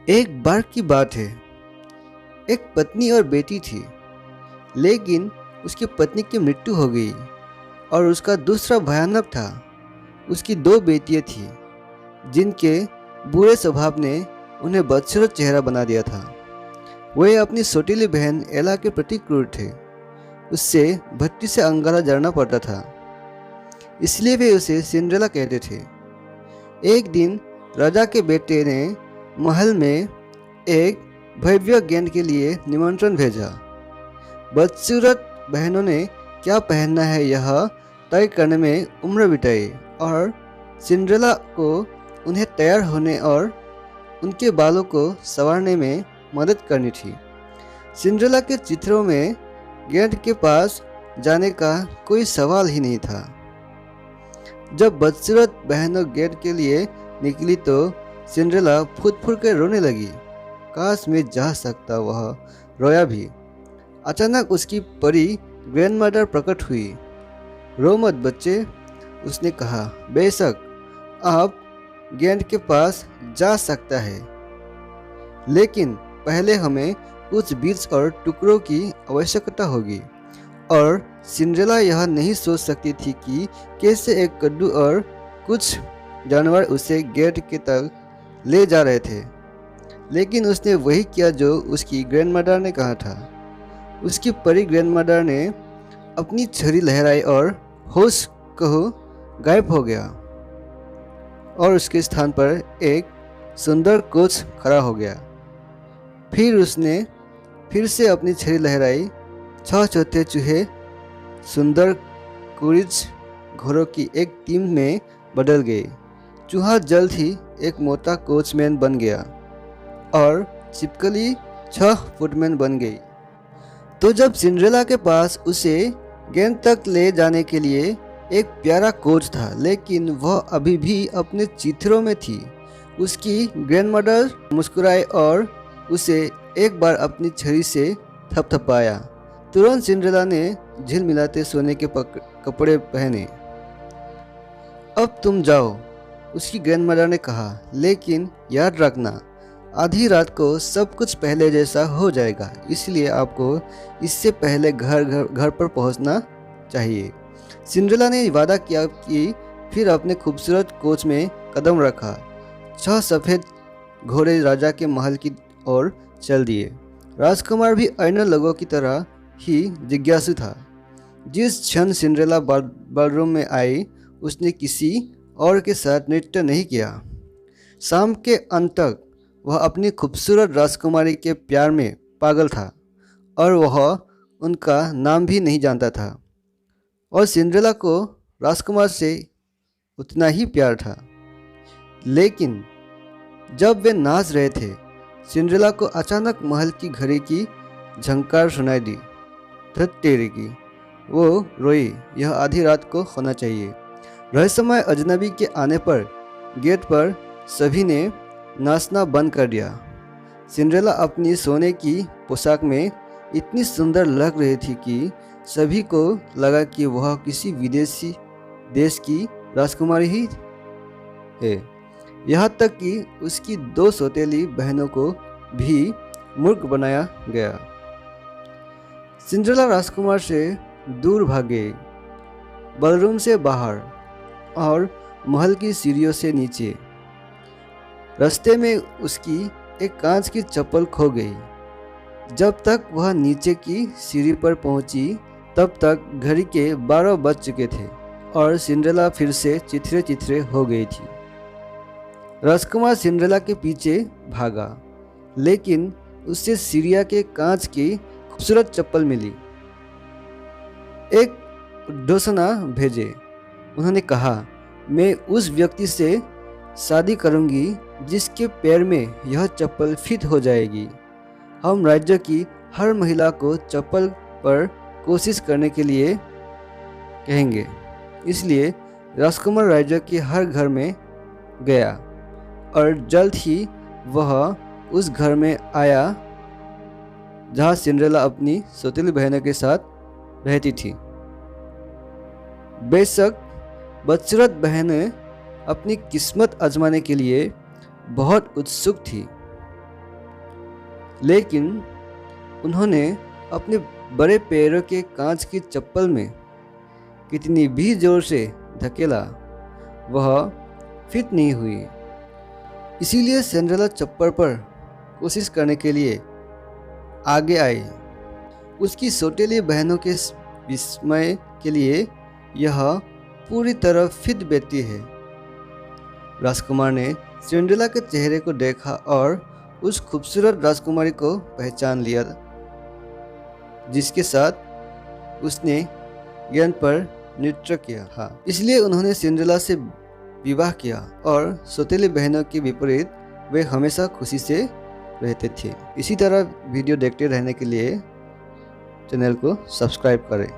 एक बार की बात है। एक पत्नी और बेटी थी, लेकिन उसकी पत्नी की मृत्यु हो गई और उसका दूसरा भयानक था। उसकी दो बेटियां थीं, जिनके बुरे स्वभाव ने उन्हें बदसूरत चेहरा बना दिया था। वे अपनी सौतेली बहन एला के प्रति क्रूर थे। उससे भट्टी से अंगारा जड़ना पड़ता था, इसलिए वे उसे सिंड्रेला कहते थे। एक दिन राजा के बेटे ने महल में एक भव्य गेंद के लिए निमंत्रण भेजा। बदसूरत बहनों ने क्या पहनना है यह तय करने में उम्र बिताई और सिंड्रेला को उन्हें तैयार होने और उनके बालों को संवारने में मदद करनी थी। सिंड्रेला के चित्रों में गेंद के पास जाने का कोई सवाल ही नहीं था। जब बदसूरत बहनों गेंद के लिए निकली तो सिंड्रेला फूट फूट कर रोने लगी। काश मैं जा सकता, वह रोया भी। अचानक उसकी परी ग्रैंडमदर प्रकट हुई। रो मत बच्चे, उसने कहा। बेशक आप गेंद के पास जा सकता है, लेकिन पहले हमें कुछ बीज और टुकड़ों की आवश्यकता होगी। और सिंड्रेला यह नहीं सोच सकती थी कि कैसे एक कद्दू और कुछ जानवर उसे गेंद के तक ले जा रहे थे, लेकिन उसने वही किया जो उसकी ग्रैंडमदर ने कहा था। उसकी परी ग्रैंडमदर ने अपनी छड़ी लहराई और होश कहो गायब हो गया और उसके स्थान पर एक सुंदर कोच खड़ा हो गया। फिर उसने फिर से अपनी छड़ी लहराई। 6 चौथे चूहे सुंदर कुरिज घोड़ों की एक टीम में बदल गए। चूहा जल्द ही एक मोटा कोचमैन बन गया और छिपकली 6 फुटमैन बन गई। तो जब सिंड्रेला के पास उसे गेंद तक ले जाने के लिए एक प्यारा कोच था, लेकिन वह अभी भी अपने चित्रों में थी। उसकी ग्रैंडमदर मुस्कुराई और उसे एक बार अपनी छड़ी से थपथपाया। तुरंत सिंड्रेला ने झिलमिलाते सोने के कपड़े पहने। अब तुम जाओ, उसकी ग्रैंडमदर ने कहा, लेकिन याद रखना आधी रात को सब कुछ पहले जैसा हो जाएगा, इसलिए आपको इससे पहले घर पर पहुंचना चाहिए। सिंड्रेला ने वादा किया कि फिर अपने खूबसूरत कोच में कदम रखा। 6 सफ़ेद घोड़े राजा के महल की ओर चल दिए। राजकुमार भी अन्य लोगों की तरह ही जिज्ञासु था। जिस क्षण सिंड्रेला बाथरूम में आई, उसने किसी और के साथ नृत्य नहीं किया। शाम के अंत तक वह अपनी खूबसूरत राजकुमारी के प्यार में पागल था और वह उनका नाम भी नहीं जानता था। और सिंड्रेला को राजकुमार से उतना ही प्यार था। लेकिन जब वे नाच रहे थे, सिंड्रेला को अचानक महल की घड़ी की झंकार सुनाई दी। धत तेरे की, वो रोई। यह आधी रात को होना चाहिए। रहस्यमय अजनबी के आने पर गेट पर सभी ने नाचना बंद कर दिया। सिंड्रेला अपनी सोने की पोशाक में इतनी सुंदर लग रही थी कि सभी को लगा कि वह किसी विदेशी देश की राजकुमारी ही है। यहाँ तक कि उसकी 2 सौतेली बहनों को भी मूर्ख बनाया गया। सिंड्रेला राजकुमार से दूर भाग गई, बलरूम से बाहर और महल की सीढ़ियों से नीचे। रास्ते में उसकी एक कांच की चप्पल खो गई। जब तक वह नीचे की सीढ़ी पर पहुंची, तब तक घड़ी के 12 बज चुके थे और सिंड्रेला फिर से चिथरे चिथरे हो गई थी। राजकुमार सिंड्रेला के पीछे भागा, लेकिन उससे सीरिया के कांच की खूबसूरत चप्पल मिली। एक डोसना भेजे। उन्होंने कहा, मैं उस व्यक्ति से शादी करूंगी जिसके पैर में यह चप्पल फिट हो जाएगी। हम राज्य की हर महिला को चप्पल पर कोशिश करने के लिए कहेंगे। इसलिए राजकुमार राज्य के हर घर में गया और जल्द ही वह उस घर में आया जहाँ सिंड्रेला अपनी सौतेली बहनों के साथ रहती थी। बेशक बदसूरत बहनें अपनी किस्मत आजमाने के लिए बहुत उत्सुक थी। लेकिन उन्होंने अपने बड़े पैरों के कांच की चप्पल में कितनी भी जोर से धकेला, वह फिट नहीं हुई। इसीलिए सिंड्रेला चप्पल पर कोशिश करने के लिए आगे आई। उसकी सौतेली बहनों के विस्मय के लिए यह पूरी तरह फिट बेटी है। राजकुमार ने सिंड्रेला के चेहरे को देखा और उस खूबसूरत राजकुमारी को पहचान लिया जिसके साथ उसने ज्ञान पर नृत्य किया था। इसलिए उन्होंने सिंड्रेला से विवाह किया और सौतेली बहनों के विपरीत वे हमेशा खुशी से रहते थे। इसी तरह वीडियो देखते रहने के लिए चैनल को सब्सक्राइब करें।